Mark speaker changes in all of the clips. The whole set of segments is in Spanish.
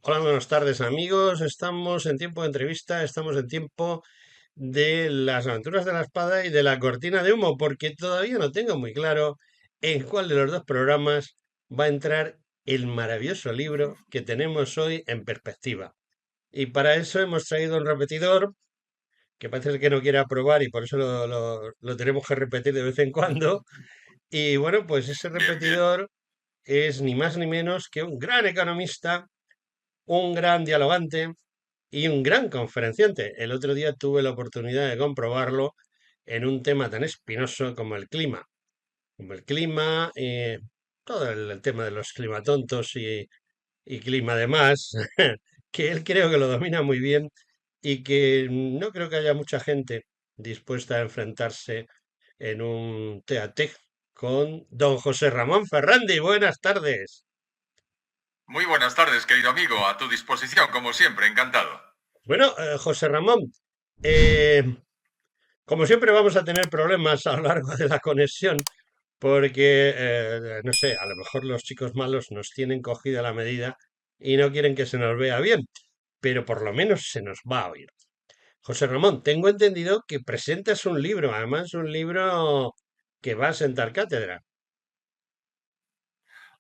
Speaker 1: Hola, buenas tardes amigos. Estamos en tiempo de entrevista, estamos en tiempo de las aventuras de la espada y de la cortina de humo, porque todavía no tengo muy claro en cuál de los dos programas va a entrar el maravilloso libro que tenemos hoy en perspectiva. Y para eso hemos traído un repetidor que parece que no quiere aprobar y por eso lo tenemos que repetir de vez en cuando. Y bueno, pues ese
Speaker 2: Bien, bien.
Speaker 1: repetidor es ni más ni menos que un gran economista, un gran dialogante y un gran conferenciante. El otro día tuve la oportunidad de comprobarlo en un tema tan espinoso como el clima, todo el tema de los climatontos y clima además, que él creo que lo domina muy bien y que no creo que haya mucha gente dispuesta a enfrentarse en un TAT con don José Ramón Ferrandi. Buenas tardes.
Speaker 2: Muy buenas tardes, querido amigo. A tu disposición, como siempre, encantado.
Speaker 1: Bueno, José Ramón, eh, como siempre vamos a tener problemas a lo largo de la conexión porque, no sé, a lo mejor los chicos malos nos tienen cogida la medida y no quieren que se nos vea bien, pero por lo menos se nos va a oír. José Ramón, tengo entendido que presentas un libro, además un libro que va a sentar cátedra.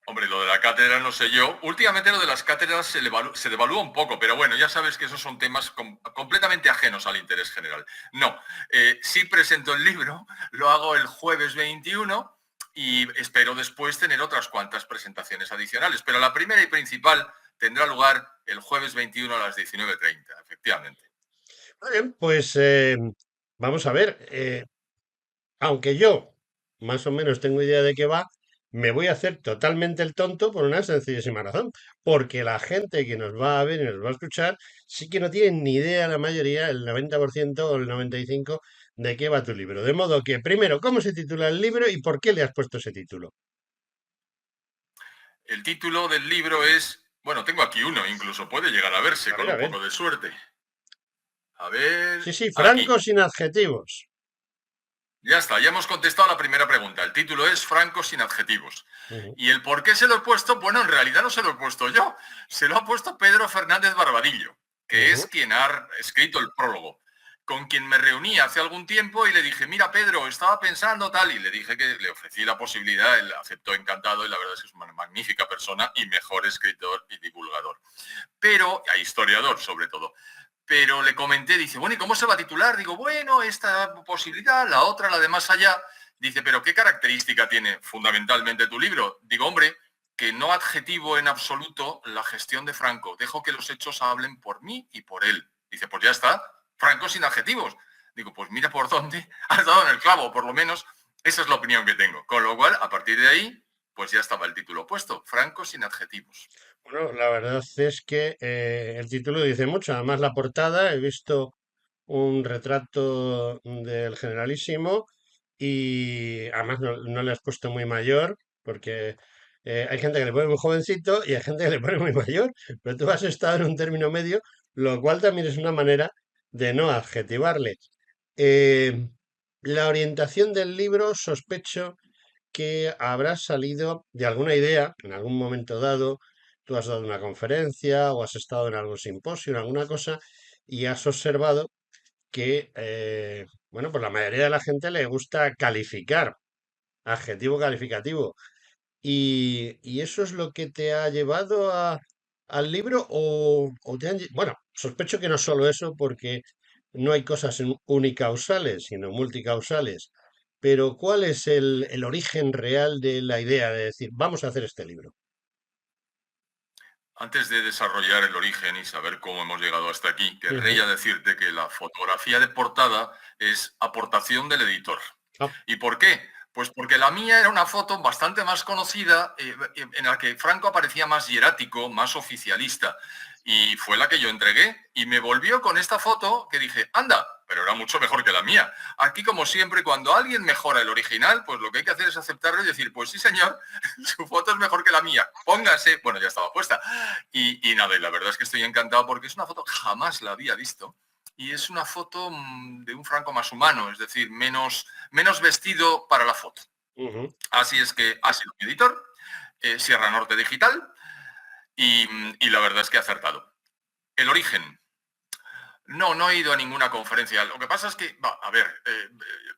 Speaker 2: Hombre, lo de la cátedra no sé yo. Últimamente lo de las cátedras se devalúa un poco, pero bueno, ya sabes que esos son temas completamente ajenos al interés general. No, sí presento el libro, lo hago el jueves 21 y espero después tener otras cuantas presentaciones adicionales, pero la primera y principal tendrá lugar el jueves 21 a las 19:30, efectivamente.
Speaker 1: Vale, pues vamos a ver. Aunque yo más o menos tengo idea de qué va, me voy a hacer totalmente el tonto por una sencillísima razón. Porque la gente que nos va a ver y nos va a escuchar sí que no tiene ni idea la mayoría, el 90% o el 95%, de qué va tu libro. De modo que, primero, ¿cómo se titula el libro y por qué le has puesto ese título?
Speaker 2: El título del libro es, bueno, tengo aquí uno, incluso puede llegar a verse
Speaker 1: A
Speaker 2: con
Speaker 1: ver, a
Speaker 2: un
Speaker 1: ver.
Speaker 2: poco de suerte. A
Speaker 1: Sí,
Speaker 2: ver,
Speaker 1: sí,
Speaker 2: aquí.
Speaker 1: franco sin adjetivos.
Speaker 2: Ya está, ya hemos contestado la primera pregunta. El título es Franco sin adjetivos.
Speaker 1: Ujú,
Speaker 2: ¿Y el por qué se lo he puesto? Bueno, en realidad no se lo he puesto yo. Se lo ha puesto Pedro Fernández Barbadillo, que es
Speaker 1: ujú.
Speaker 2: quien ha escrito el prólogo, con quien me reuní hace algún tiempo y le dije, mira Pedro, estaba pensando tal, y le dije que le ofrecí la posibilidad, él aceptó encantado y la verdad es que es una magnífica persona y mejor escritor y divulgador. Pero, a historiador sobre todo. Pero le comenté, dice, bueno, ¿y cómo se va a titular? Digo, bueno, esta posibilidad, la otra, la de más allá. Dice, pero ¿qué característica tiene fundamentalmente tu libro? Digo, hombre, que no adjetivo en absoluto la gestión de Franco. Dejo que los hechos hablen por mí y por él. Dice, pues ya está, Franco sin adjetivos. Digo, pues mira por dónde has dado en el clavo, por lo menos esa es la opinión que tengo. Con lo cual, a partir de ahí, pues ya estaba el título puesto, Franco sin adjetivos.
Speaker 1: Bueno, la verdad es que el título dice mucho. Además, la portada, he visto un retrato del generalísimo y además no le has puesto muy mayor, porque hay gente que le pone muy jovencito y hay gente que le pone muy mayor, pero tú has estado en un término medio, lo cual también es una manera de no adjetivarle. Eh, la orientación del libro sospecho que habrá salido de alguna idea en algún momento dado. Tú has dado una conferencia o has estado en algún simposio, en alguna cosa, y has observado que, bueno, pues la mayoría de la gente le gusta calificar, adjetivo calificativo. ¿Y eso es lo que te ha llevado al libro o te han... Bueno, sospecho que no solo eso, porque no hay cosas unicausales, sino multicausales. Pero ¿cuál es el origen real de la idea de decir, vamos a hacer este libro?
Speaker 2: Antes de desarrollar el origen y saber cómo hemos llegado hasta aquí,
Speaker 1: Ujú.
Speaker 2: querría decirte que la fotografía de portada es aportación del editor.
Speaker 1: Ah,
Speaker 2: ¿Y por qué? Pues porque la mía era una foto bastante más conocida, en la que Franco aparecía más hierático, más oficialista. Y fue la que yo entregué. Y me volvió con esta foto que dije, anda, pero era mucho mejor que la mía. Aquí, como siempre, cuando alguien mejora el original, pues lo que hay que hacer es aceptarlo y decir, pues sí, señor, su foto es mejor que la mía, póngase. Bueno, ya estaba puesta. Y nada, y la verdad es que estoy encantado porque es una foto que jamás la había visto. Y es una foto de un Franco más humano, es decir, menos vestido para la foto.
Speaker 1: Ujú.
Speaker 2: Así es que ha sido mi editor, Sierra Norte Digital, y la verdad es que ha acertado. El origen. No he ido a ninguna conferencia. Lo que pasa es que,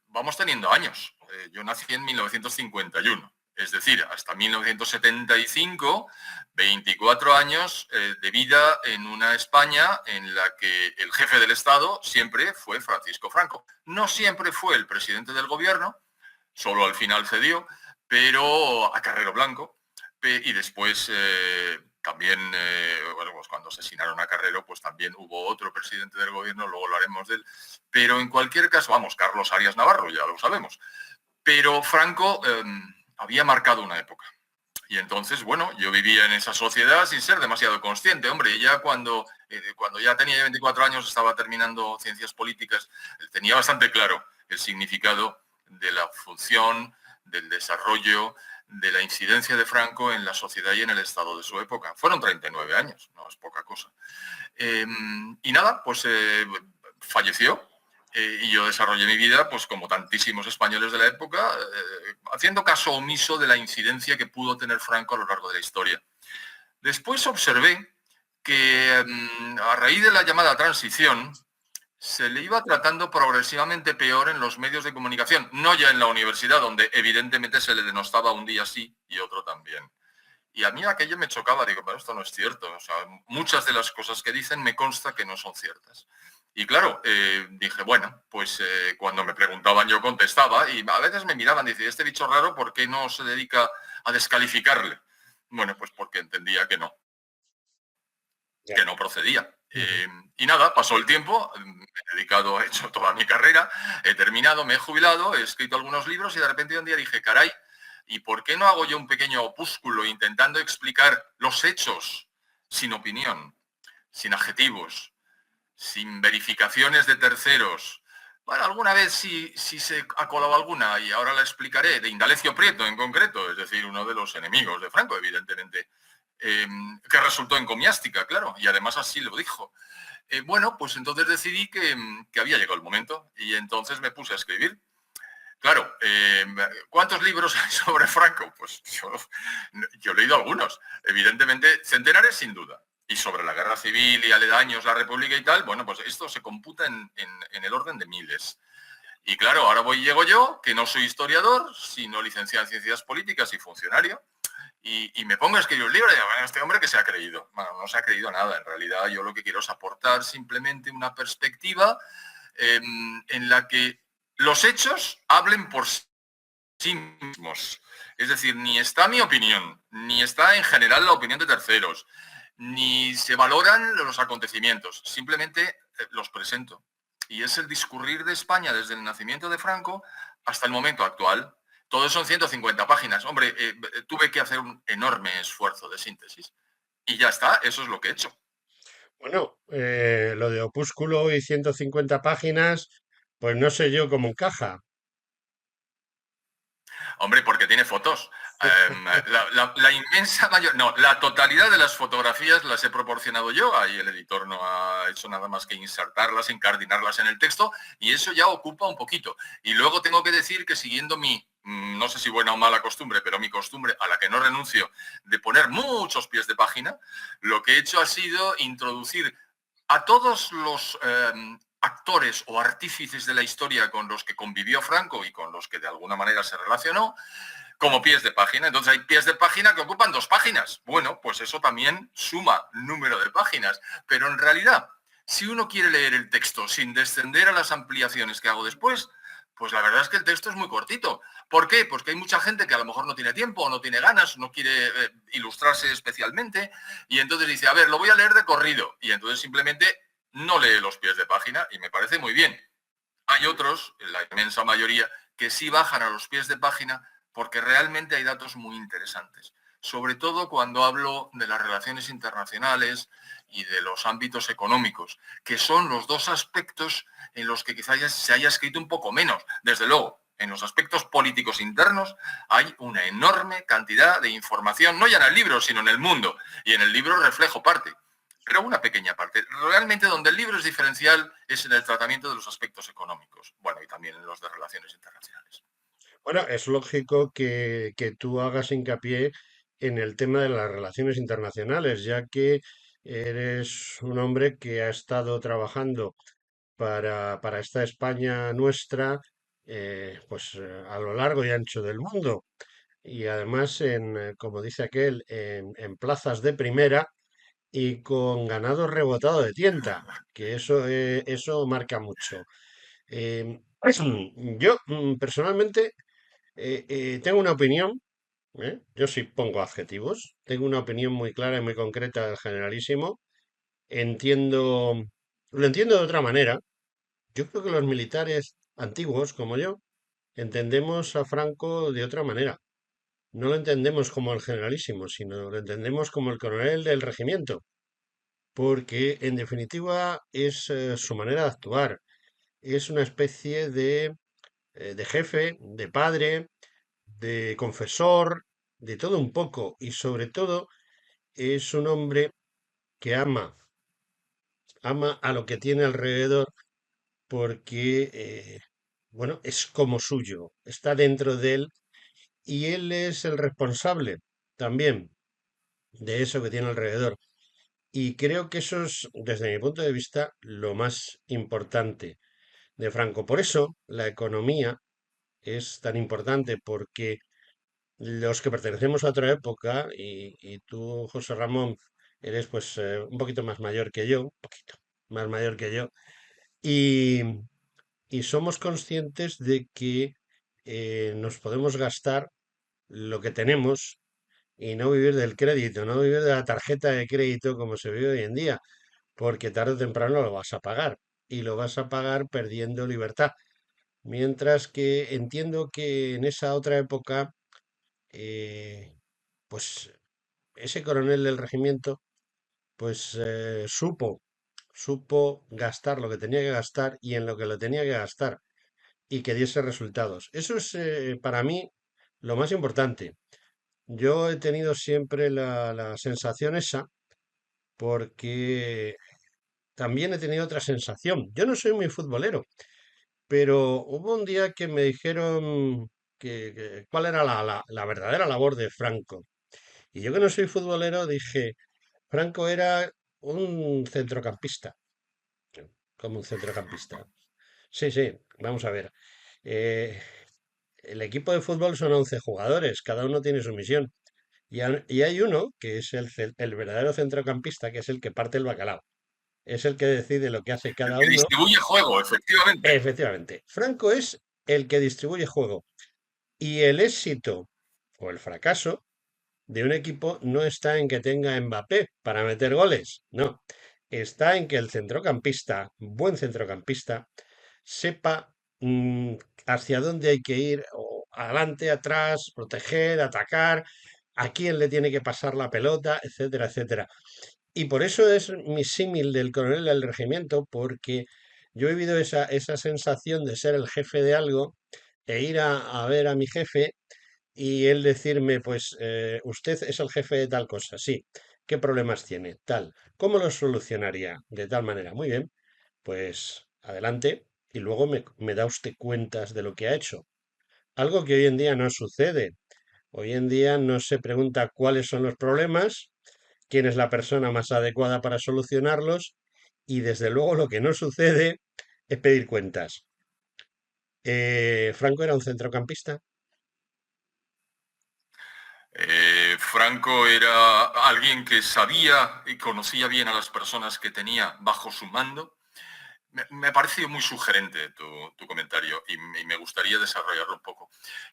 Speaker 2: vamos teniendo años. Yo nací en 1951, es decir, hasta 1975, 24 años de vida en una España en la que el jefe del Estado siempre fue Francisco Franco. No siempre fue el presidente del gobierno, solo al final cedió, pero a Carrero Blanco. Y después también, bueno, pues cuando asesinaron a Carrero, pues también hubo otro presidente del gobierno, luego lo haremos de él. Pero en cualquier caso, vamos, Carlos Arias Navarro, ya lo sabemos. Pero Franco había marcado una época. Y entonces, bueno, yo vivía en esa sociedad sin ser demasiado consciente. Hombre, ya cuando ya tenía 24 años, estaba terminando ciencias políticas, tenía bastante claro el significado de la función, del desarrollo, de la incidencia de Franco en la sociedad y en el Estado de su época. Fueron 39 años, no es poca cosa. Y nada, pues falleció. Y yo desarrollé mi vida, pues como tantísimos españoles de la época, haciendo caso omiso de la incidencia que pudo tener Franco a lo largo de la historia. Después observé que a raíz de la llamada transición, se le iba tratando progresivamente peor en los medios de comunicación, no ya en la universidad, donde evidentemente se le denostaba un día sí y otro también. Y a mí aquello me chocaba, digo, pero esto no es cierto. O sea, muchas de las cosas que dicen me consta que no son ciertas. Y claro, dije, bueno, pues cuando me preguntaban yo contestaba y a veces me miraban y decían, este bicho raro, ¿por qué no se dedica a descalificarle? Bueno, pues porque entendía
Speaker 1: Ya.
Speaker 2: que no procedía.
Speaker 1: Ujú.
Speaker 2: Y nada, pasó el tiempo, me he dedicado, he hecho toda mi carrera, he terminado, me he jubilado, he escrito algunos libros y de repente un día dije, caray, ¿y por qué no hago yo un pequeño opúsculo intentando explicar los hechos sin opinión, sin adjetivos, sin verificaciones de terceros? Bueno, alguna vez sí se ha colado alguna y ahora la explicaré, de Indalecio Prieto en concreto, es decir, uno de los enemigos de Franco, evidentemente, que resultó encomiástica, claro, y además así lo dijo. Bueno, pues entonces decidí que había llegado el momento y entonces me puse a escribir. Claro, ¿cuántos libros hay sobre Franco? Pues yo he leído algunos, evidentemente centenares sin duda. Y sobre la guerra civil y aledaños, la república y tal, bueno, pues esto se computa en el orden de miles. Y claro, ahora llego yo, que no soy historiador, sino licenciado en ciencias políticas y funcionario, y me pongo a escribir un libro y digo, bueno, este hombre que se ha creído. Bueno, no se ha creído nada. En realidad yo lo que quiero es aportar simplemente una perspectiva en la que los hechos hablen por sí mismos. Es decir, ni está mi opinión, ni está en general la opinión de terceros, ni se valoran los acontecimientos. Simplemente los presento. Y es el discurrir de España desde el nacimiento de Franco hasta el momento actual. Todo eso en 150 páginas. Hombre, tuve que hacer un enorme esfuerzo de síntesis. Y ya está, eso es lo que he hecho.
Speaker 1: Bueno, lo de Opúsculo y 150 páginas, pues no sé yo cómo encaja.
Speaker 2: Hombre, porque tiene fotos. La inmensa mayor, no, la totalidad de las fotografías las he proporcionado yo. Ahí el editor no ha hecho nada más que insertarlas, incardinarlas en el texto y eso ya ocupa un poquito. Y luego tengo que decir que siguiendo no sé si buena o mala costumbre, pero mi costumbre a la que no renuncio de poner muchos pies de página, lo que he hecho ha sido introducir a todos los actores o artífices de la historia con los que convivió Franco y con los que de alguna manera se relacionó, como pies de página. Entonces hay pies de página que ocupan 2 páginas. Bueno, pues eso también suma número de páginas. Pero en realidad, si uno quiere leer el texto sin descender a las ampliaciones que hago después, pues la verdad es que el texto es muy cortito. ¿Por qué? Porque hay mucha gente que a lo mejor no tiene tiempo, o no tiene ganas, no quiere ilustrarse especialmente, y entonces dice, a ver, lo voy a leer de corrido. Y entonces simplemente no lee los pies de página y me parece muy bien. Hay otros, la inmensa mayoría, que sí bajan a los pies de página porque realmente hay datos muy interesantes. sobre todo cuando hablo de las relaciones internacionales y de los ámbitos económicos, que son los dos aspectos en los que quizás se haya escrito un poco menos. Desde luego, en los aspectos políticos internos hay una enorme cantidad de información, no ya en el libro, sino en el mundo. Y en el libro reflejo parte, pero una pequeña parte. Realmente donde el libro es diferencial es en el tratamiento de los aspectos económicos, bueno, y también en los de relaciones internacionales.
Speaker 1: Bueno, es lógico que tú hagas hincapié en el tema de las relaciones internacionales, ya que eres un hombre que ha estado trabajando para esta España nuestra, a lo largo y ancho del mundo. Y además, como dice aquel, en plazas de primera y con ganado rebotado de tienta, que eso marca mucho. Em, yo, personalmente, tengo una opinión, ¿eh? Yo sí pongo adjetivos, tengo una opinión muy clara y muy concreta del generalísimo. Entiendo, lo entiendo de otra manera. Yo creo que los militares antiguos, como yo, entendemos a Franco de otra manera. No lo entendemos como el generalísimo, sino lo entendemos como el coronel del regimiento, porque en definitiva es su manera de actuar. Es una especie de jefe, de padre, de confesor, de todo un poco, y sobre todo es un hombre que ama a lo que tiene alrededor porque, bueno, es como suyo, está dentro de él y él es el responsable también de eso que tiene alrededor. Y creo que eso es, desde mi punto de vista, lo más importante de Franco. Por eso la economía es tan importante, porque los que pertenecemos a otra época, y tú, José Ramón, eres pues un poquito más mayor que yo, un poquito más mayor que yo, y, y somos conscientes de que nos podemos gastar lo que tenemos y no vivir del crédito, no vivir de la tarjeta de crédito como se vive hoy en día, porque tarde o temprano lo vas a pagar y lo vas a pagar perdiendo libertad. Mientras que entiendo que en esa otra época, eh, pues ese coronel del regimiento, pues supo gastar lo que tenía que gastar y en lo que lo tenía que gastar y que diese resultados. Eso es para mí lo más importante. Yo he tenido siempre la sensación esa porque también he tenido otra sensación. Yo no soy muy futbolero, pero hubo un día que me dijeron cuál era la verdadera labor de Franco. Y yo que no soy futbolero dije, Franco era un centrocampista, como un centrocampista. Sí, sí, vamos a ver. Eh, el equipo de fútbol son 11 jugadores, cada uno tiene su misión. Y hay uno que es el verdadero centrocampista, que es el que parte el bacalao. Es el que decide lo que hace
Speaker 2: El
Speaker 1: cada
Speaker 2: que
Speaker 1: uno.
Speaker 2: distribuye juego, efectivamente.
Speaker 1: Efectivamente, Franco es el que distribuye juego. Y el éxito o el fracaso de un equipo no está en que tenga Mbappé para meter goles, no. Está en que el centrocampista, buen centrocampista, sepa hacia dónde hay que ir, o adelante, atrás, proteger, atacar, a quién le tiene que pasar la pelota, etcétera, etcétera. Y por eso es mi símil del coronel del regimiento, porque yo he vivido esa sensación de ser el jefe de algo e ir a ver a mi jefe y él decirme, pues usted es el jefe de tal cosa, sí. ¿Qué problemas tiene? Tal. ¿Cómo los solucionaría? De tal manera. Muy bien, pues adelante. Y luego me da usted cuentas de lo que ha hecho. Algo que hoy en día no sucede. Hoy en día no se pregunta cuáles son los problemas, quién es la persona más adecuada para solucionarlos y desde luego lo que no sucede es pedir cuentas. Franco era un centrocampista.
Speaker 2: Franco era alguien que sabía y conocía bien a las personas que tenía bajo su mando. Me ha parecido muy sugerente tu comentario y me gustaría desarrollarlo un poco.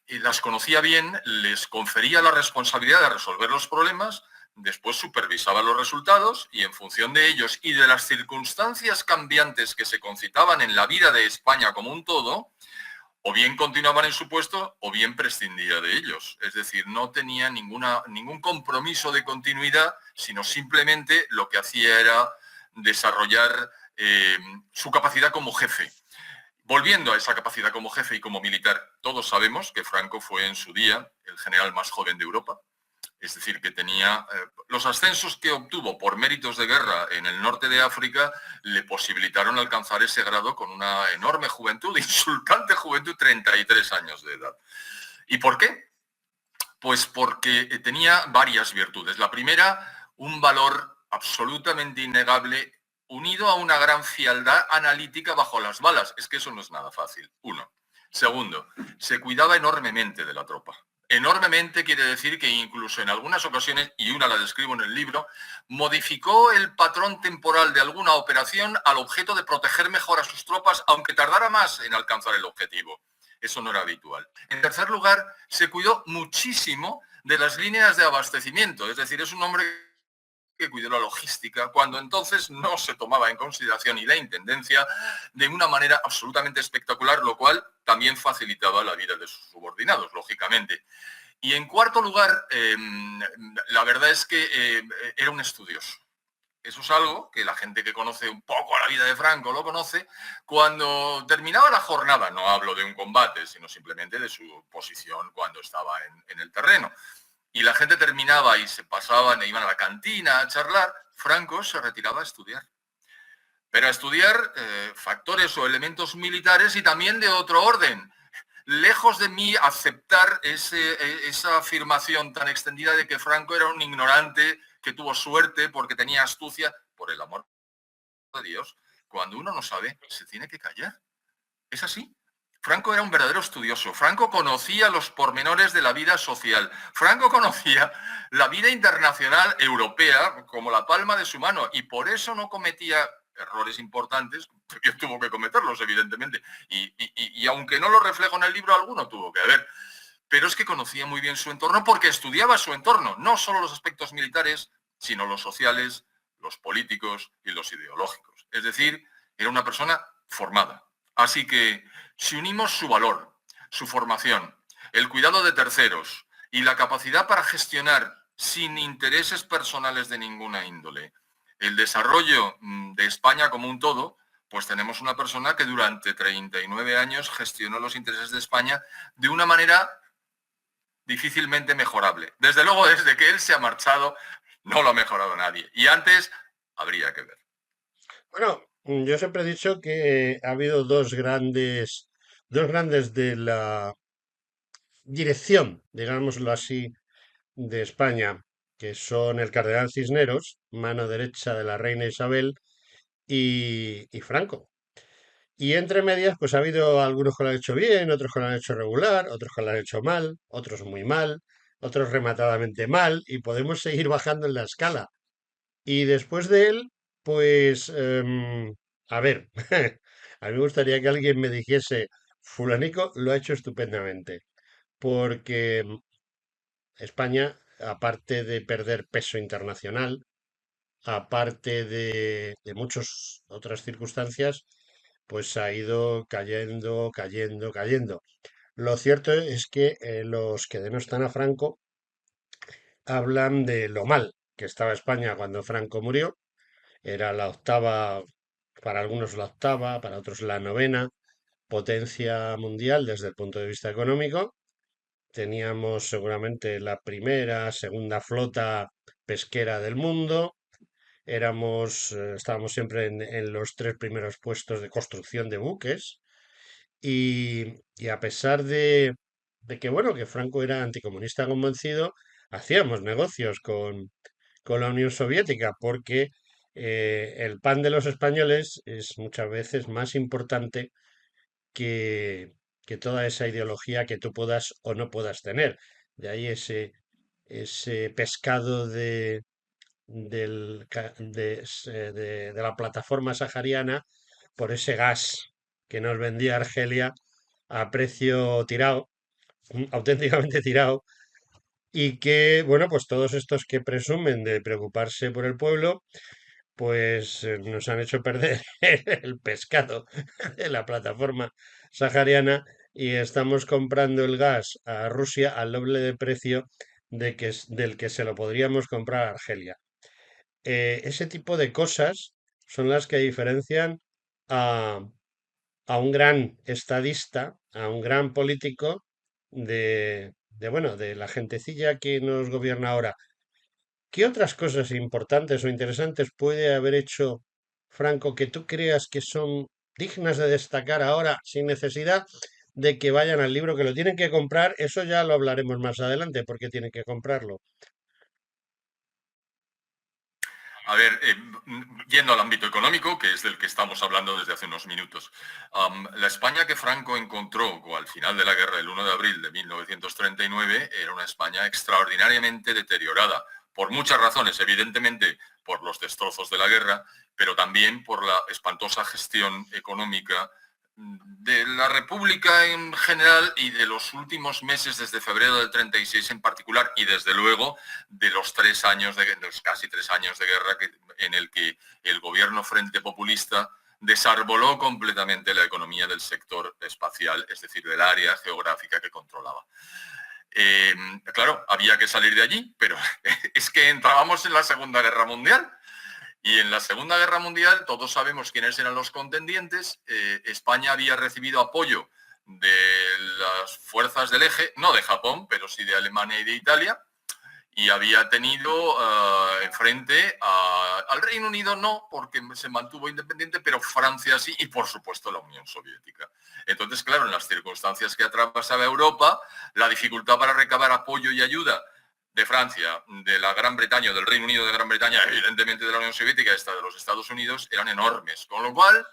Speaker 2: Y las conocía bien, les confería la responsabilidad de resolver los problemas, después supervisaba los resultados y en función de ellos y de las circunstancias cambiantes que se concitaban en la vida de España como un todo, o bien continuaban en su puesto o bien prescindía de ellos. Es decir, no tenía ningún compromiso de continuidad, sino simplemente lo que hacía era desarrollar su capacidad como jefe. Volviendo a esa capacidad como jefe y como militar, todos sabemos que Franco fue en su día el general más joven de Europa, es decir, que tenía los ascensos que obtuvo por méritos de guerra en el norte de África le posibilitaron alcanzar ese grado con una enorme juventud, insultante juventud, 33 años de edad. ¿Y por qué? Pues porque tenía varias virtudes. La primera, un valor absolutamente innegable unido a una gran frialdad analítica bajo las balas. Es que eso no es nada fácil. Uno. Segundo, se cuidaba enormemente de la tropa. Enormemente quiere decir que incluso en algunas ocasiones, y una la describo en el libro, modificó el patrón temporal de alguna operación al objeto de proteger mejor a sus tropas, aunque tardara más en alcanzar el objetivo. Eso no era habitual. En tercer lugar, se cuidó muchísimo de las líneas de abastecimiento, es decir, es un hombre que cuidó la logística, cuando entonces no se tomaba en consideración ni la intendencia de una manera absolutamente espectacular, lo cual también facilitaba la vida de sus subordinados, lógicamente. Y en cuarto lugar, la verdad es que era un estudioso. Eso es algo que la gente que conoce un poco la vida de Franco lo conoce. Cuando terminaba la jornada, no hablo de un combate, sino simplemente de su posición cuando estaba en el terreno, y la gente terminaba y se pasaban e iban a la cantina a charlar, Franco se retiraba a estudiar. Pero a estudiar factores o elementos militares y también de otro orden. Lejos de mí aceptar esa afirmación tan extendida de que Franco era un ignorante que tuvo suerte porque tenía astucia, por el amor de Dios, cuando uno no sabe, se tiene que callar. Es así. Franco era un verdadero estudioso. Franco conocía los pormenores de la vida social. Franco conocía la vida internacional europea como la palma de su mano y por eso no cometía errores importantes, porque tuvo que cometerlos, evidentemente. Y aunque no lo reflejo en el libro, alguno tuvo que haber. Pero es que conocía muy bien su entorno porque estudiaba su entorno, no solo los aspectos militares, sino los sociales, los políticos y los ideológicos. Es decir, era una persona formada. Así que si unimos su valor, su formación, el cuidado de terceros y la capacidad para gestionar sin intereses personales de ninguna índole el desarrollo de España como un todo, pues tenemos una persona que durante 39 años gestionó los intereses de España de una manera difícilmente mejorable. Desde luego, desde que él se ha marchado, no lo ha mejorado nadie. Y antes, habría que ver.
Speaker 1: Bueno, yo siempre he dicho que ha habido dos grandes de la dirección, digámoslo así, de España, que son el cardenal Cisneros, mano derecha de la reina Isabel, y Franco. Y entre medias, pues ha habido algunos que lo han hecho bien, otros que lo han hecho regular, otros que lo han hecho mal, otros muy mal, otros rematadamente mal, y podemos seguir bajando en la escala. Y después de él, pues, a ver, a mí me gustaría que alguien me dijese, fulanico lo ha hecho estupendamente, porque España, aparte de perder peso internacional, aparte de muchas otras circunstancias, pues ha ido cayendo, cayendo, cayendo. Lo cierto es que los que denostan a Franco hablan de lo mal que estaba España cuando Franco murió. Era la octava, para algunos la octava, para otros la novena potencia mundial desde el punto de vista económico. Teníamos seguramente la primera, segunda flota pesquera del mundo. Estábamos siempre en los tres primeros puestos de construcción de buques. Y a pesar de que, bueno, que Franco era anticomunista convencido, hacíamos negocios con la Unión Soviética porque el pan de los españoles es muchas veces más importante que, que toda esa ideología que tú puedas o no puedas tener. De ahí ese pescado de la plataforma sahariana por ese gas que nos vendía Argelia a precio tirado, auténticamente tirado, y que, bueno, pues todos estos que presumen de preocuparse por el pueblo, pues nos han hecho perder el pescado de la plataforma sahariana y estamos comprando el gas a Rusia al doble de precio del que se lo podríamos comprar a Argelia. Ese tipo de cosas son las que diferencian a, a un gran estadista, a un gran político bueno, de la gentecilla que nos gobierna ahora. ¿Qué otras cosas importantes o interesantes puede haber hecho Franco que tú creas que son dignas de destacar ahora sin necesidad de que vayan al libro, que lo tienen que comprar? Eso ya lo hablaremos más adelante, porque tienen que comprarlo.
Speaker 2: A ver, yendo al ámbito económico, que es del que estamos hablando desde hace unos minutos, la España que Franco encontró al final de la guerra, el 1 de abril de 1939, era una España extraordinariamente deteriorada, por muchas razones, evidentemente por los destrozos de la guerra, pero también por la espantosa gestión económica de la República en general y de los últimos meses, desde febrero del 36 en particular, y desde luego de los 3 años, de los casi 3 años de guerra en el que el gobierno Frente Populista desarboló completamente la economía del sector espacial, es decir, del área geográfica que controlaba. Claro, había que salir de allí, pero es que entrábamos en la Segunda Guerra Mundial. Y en la Segunda Guerra Mundial todos sabemos quiénes eran los contendientes. España había recibido apoyo de las fuerzas del eje, no de Japón, pero sí de Alemania y de Italia, y había tenido enfrente al Reino Unido, no, porque se mantuvo independiente, pero Francia sí, y por supuesto la Unión Soviética. Entonces, claro, en las circunstancias que atravesaba Europa, la dificultad para recabar apoyo y ayuda de Francia, de la Gran Bretaña, del Reino Unido de Gran Bretaña, evidentemente de la Unión Soviética, esta de los Estados Unidos, eran enormes. Con lo cual,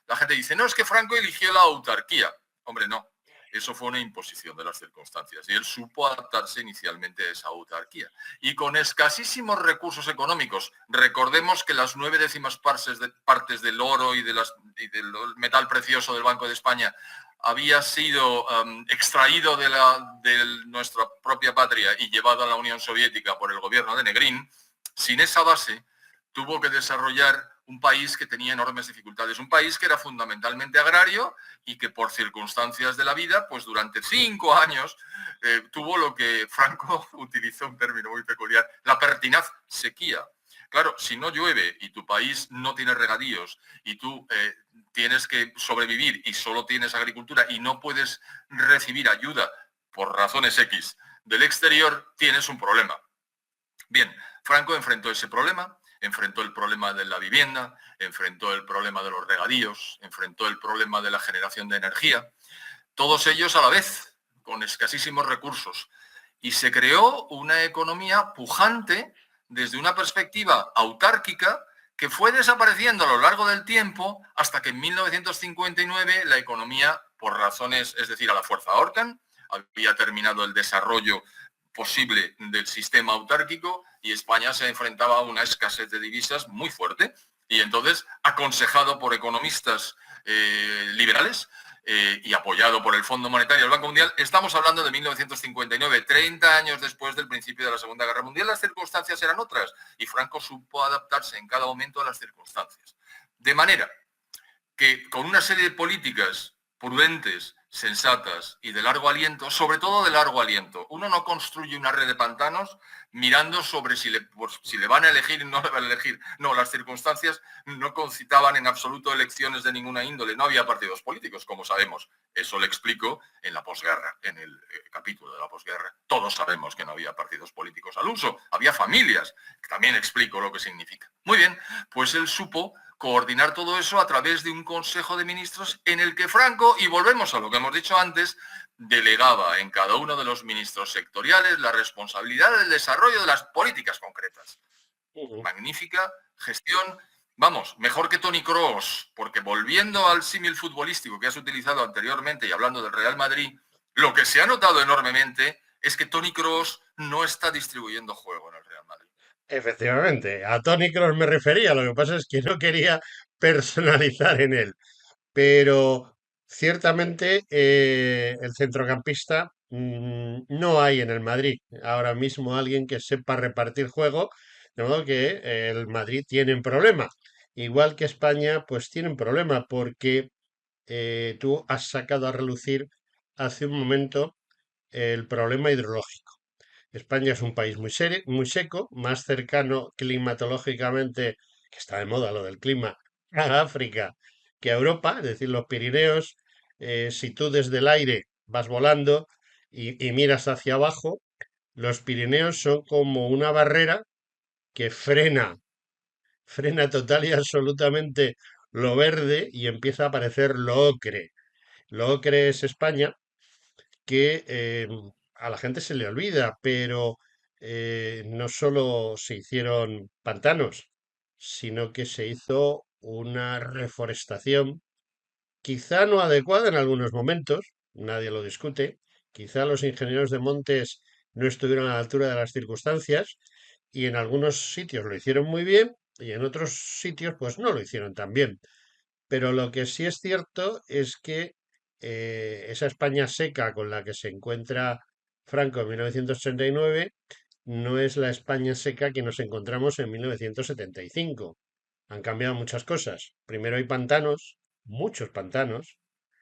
Speaker 2: la gente dice, no, es que Franco eligió la autarquía. Hombre, no. Eso fue una imposición de las circunstancias y él supo adaptarse inicialmente a esa autarquía. Y con escasísimos recursos económicos, recordemos que las 9/10 partes del oro y del metal precioso del Banco de España había sido extraído de nuestra propia patria y llevado a la Unión Soviética por el gobierno de Negrín. Sin esa base, tuvo que desarrollar un país que tenía enormes dificultades, un país que era fundamentalmente agrario y que por circunstancias de la vida, pues durante 5 años tuvo lo que Franco utilizó un término muy peculiar, la pertinaz sequía. Claro, si no llueve y tu país no tiene regadíos y tú tienes que sobrevivir y solo tienes agricultura y no puedes recibir ayuda por razones X del exterior, tienes un problema. Bien, Franco enfrentó ese problema, enfrentó el problema de la vivienda, enfrentó el problema de los regadíos, enfrentó el problema de la generación de energía, todos ellos a la vez, con escasísimos recursos. Y se creó una economía pujante desde una perspectiva autárquica que fue desapareciendo a lo largo del tiempo hasta que en 1959 la economía, por razones, es decir, a la fuerza Orcan, había terminado el desarrollo posible del sistema autárquico y España se enfrentaba a una escasez de divisas muy fuerte. Y entonces, aconsejado por economistas liberales y apoyado por el Fondo Monetario y el Banco Mundial, estamos hablando de 1959, 30 años después del principio de la Segunda Guerra Mundial. Las circunstancias eran otras y Franco supo adaptarse en cada momento a las circunstancias. De manera que con una serie de políticas prudentes, sensatas y de largo aliento, sobre todo de largo aliento. Uno no construye una red de pantanos mirando sobre si le van a elegir y no le van a elegir. No, las circunstancias no concitaban en absoluto elecciones de ninguna índole. No había partidos políticos, como sabemos. Eso le explico en la posguerra, en el capítulo de la posguerra. Todos sabemos que no había partidos políticos al uso. Había familias. También explico lo que significa. Muy bien, pues él supo coordinar todo eso a través de un Consejo de Ministros en el que Franco, y volvemos a lo que hemos dicho antes, delegaba en cada uno de los ministros sectoriales la responsabilidad del desarrollo de las políticas concretas. Magnífica gestión, vamos, mejor que Toni Kroos, porque volviendo al símil futbolístico que has utilizado anteriormente y hablando del Real Madrid, lo que se ha notado enormemente es que Toni Kroos no está distribuyendo juego en el Real Madrid.
Speaker 1: Efectivamente, a Tony Kroos me refería, lo que pasa es que no quería personalizar en él. Pero ciertamente el centrocampista no hay en el Madrid ahora mismo alguien que sepa repartir juego, de modo que el Madrid tiene un problema. Igual que España, pues tiene un problema porque tú has sacado a relucir hace un momento el problema hidrológico. España es un país muy seco, más cercano climatológicamente, que está de moda lo del clima, a África que a Europa, es decir, los Pirineos, si tú desde el aire vas volando y miras hacia abajo, los Pirineos son como una barrera que frena total y absolutamente lo verde y empieza a aparecer lo ocre. Lo ocre es España, que a la gente se le olvida, pero no solo se hicieron pantanos, sino que se hizo una reforestación, quizá no adecuada en algunos momentos, nadie lo discute, quizá los ingenieros de montes no estuvieron a la altura de las circunstancias y en algunos sitios lo hicieron muy bien y en otros sitios pues no lo hicieron tan bien. Pero lo que sí es cierto es que esa España seca con la que se encuentra Franco en 1989 no es la España seca que nos encontramos en 1975. Han cambiado muchas cosas. Primero hay pantanos, muchos pantanos,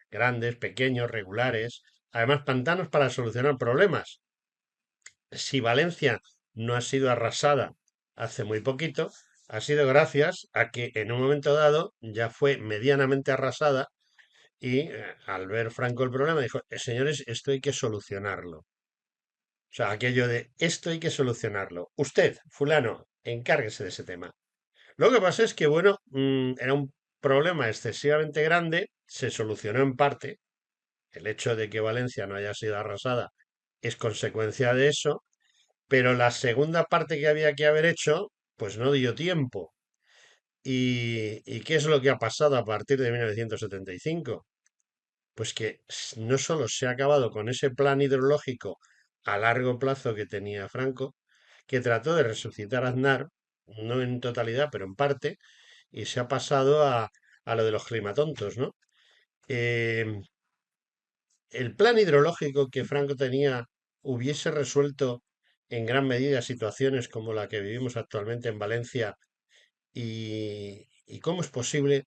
Speaker 1: grandes, pequeños, regulares. Además, pantanos para solucionar problemas. Si Valencia no ha sido arrasada hace muy poquito, ha sido gracias a que en un momento dado ya fue medianamente arrasada y al ver Franco el problema dijo, señores, esto hay que solucionarlo. O sea, aquello de esto hay que solucionarlo. Usted, fulano, encárguese de ese tema. Lo que pasa es que, bueno, era un problema excesivamente grande, se solucionó en parte. El hecho de que Valencia no haya sido arrasada es consecuencia de eso, pero la segunda parte que había que haber hecho, pues no dio tiempo. ¿Y qué es lo que ha pasado a partir de 1975? Pues que no solo se ha acabado con ese plan hidrológico a largo plazo que tenía Franco, que trató de resucitar Aznar, no en totalidad, pero en parte, y se ha pasado a lo de los climatontos, ¿no? Eh, el plan hidrológico que Franco tenía hubiese resuelto en gran medida situaciones como la que vivimos actualmente en Valencia y cómo es posible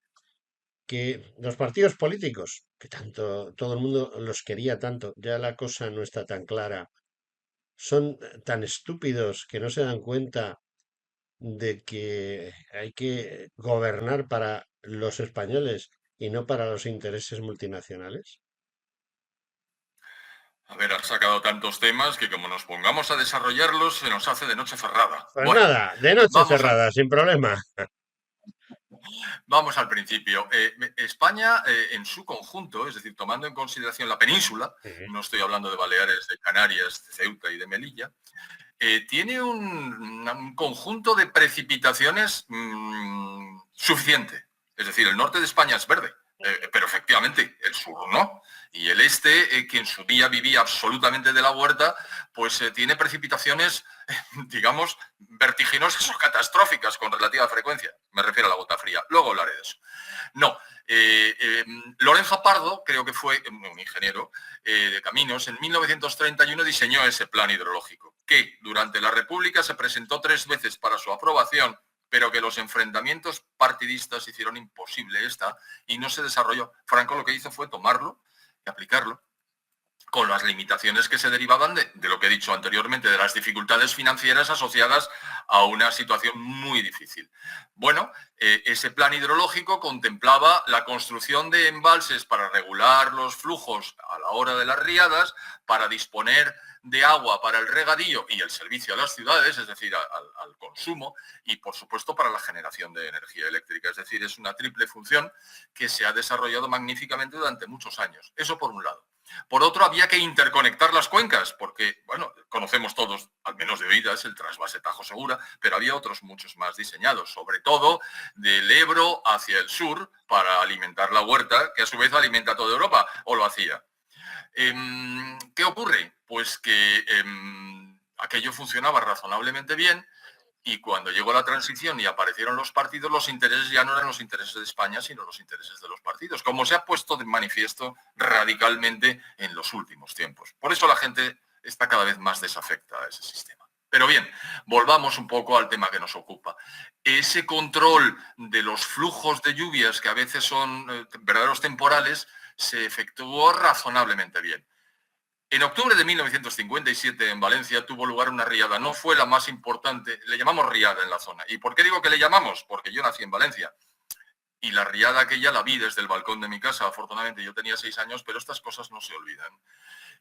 Speaker 1: que los partidos políticos, que tanto todo el mundo los quería tanto, ya la cosa no está tan clara, son tan estúpidos que no se dan cuenta de que hay que gobernar para los españoles y no para los intereses multinacionales.
Speaker 2: A ver, has sacado tantos temas que como nos pongamos a desarrollarlos se nos hace de noche cerrada.
Speaker 1: Pues
Speaker 2: Bueno,
Speaker 1: nada, de noche
Speaker 2: vamos al
Speaker 1: cerrada, sin problema.
Speaker 2: Vamos al principio. España, en su conjunto, es decir, tomando en consideración la península,
Speaker 1: Sí.
Speaker 2: no estoy hablando de Baleares, de Canarias, de Ceuta y de Melilla, tiene un conjunto de precipitaciones suficiente. Es decir, el norte de España es verde, pero efectivamente el sur no. Y el este, que en su día vivía absolutamente de la huerta, pues tiene precipitaciones, digamos, vertiginosas o catastróficas con relativa frecuencia. Me refiero a la gota fría. Luego hablaré de eso. No. Lorenzo Pardo, creo que fue un ingeniero de caminos, en 1931 diseñó ese plan hidrológico, que durante la República se presentó 3 veces para su aprobación, pero que los enfrentamientos partidistas hicieron imposible esta y no se desarrolló. Franco lo que hizo fue tomarlo y aplicarlo con las limitaciones que se derivaban de lo que he dicho anteriormente, de las dificultades financieras asociadas a una situación muy difícil. Bueno, ese plan hidrológico contemplaba la construcción de embalses para regular los flujos a la hora de las riadas, para disponer de agua para el regadío y el servicio a las ciudades, es decir, al consumo, y por supuesto para la generación de energía eléctrica. Es decir, es una triple función que se ha desarrollado magníficamente durante muchos años. Eso por un lado. Por otro, había que interconectar las cuencas, porque, bueno, conocemos todos, al menos de oídas, el trasvase Tajo Segura, pero había otros muchos más diseñados, sobre todo del Ebro hacia el sur, para alimentar la huerta, que a su vez alimenta toda Europa, o lo hacía. ¿Qué ocurre? Pues que aquello funcionaba razonablemente bien, y cuando llegó la transición y aparecieron los partidos, los intereses ya no eran los intereses de España, sino los intereses de los partidos, como se ha puesto de manifiesto radicalmente en los últimos tiempos. Por eso la gente está cada vez más desafecta a ese sistema. Pero bien, volvamos un poco al tema que nos ocupa. Ese control de los flujos de lluvias, que a veces son verdaderos temporales, se efectuó razonablemente bien. En octubre de 1957 en Valencia tuvo lugar una riada, no fue la más importante, le llamamos riada en la zona. ¿Y por qué digo que le llamamos? Porque yo nací en Valencia y la riada aquella la vi desde el balcón de mi casa, afortunadamente yo tenía 6 años, pero estas cosas no se olvidan.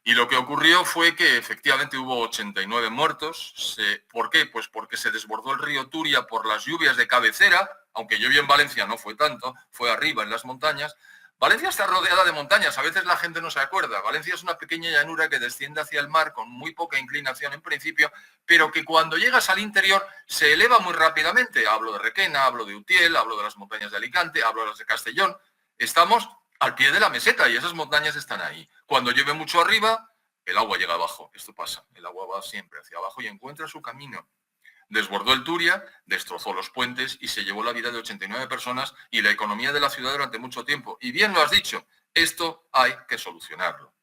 Speaker 2: Y lo que ocurrió fue que efectivamente hubo 89 muertos. ¿Por qué? Pues porque se desbordó el río Turia por las lluvias de cabecera, aunque yo vi en Valencia no fue tanto, fue arriba en las montañas. Valencia está rodeada de montañas, a veces la gente no se acuerda. Valencia es una pequeña llanura que desciende hacia el mar con muy poca inclinación en principio, pero que cuando llegas al interior se eleva muy rápidamente. Hablo de Requena, hablo de Utiel, hablo de las montañas de Alicante, hablo de las de Castellón. Estamos al pie de la meseta y esas montañas están ahí. Cuando llueve mucho arriba, el agua llega abajo. Esto pasa, el agua va siempre hacia abajo y encuentra su camino. Desbordó el Turia, destrozó los puentes y se llevó la vida de 89 personas y la economía de la ciudad durante mucho tiempo. Y bien lo has dicho, esto hay que solucionarlo.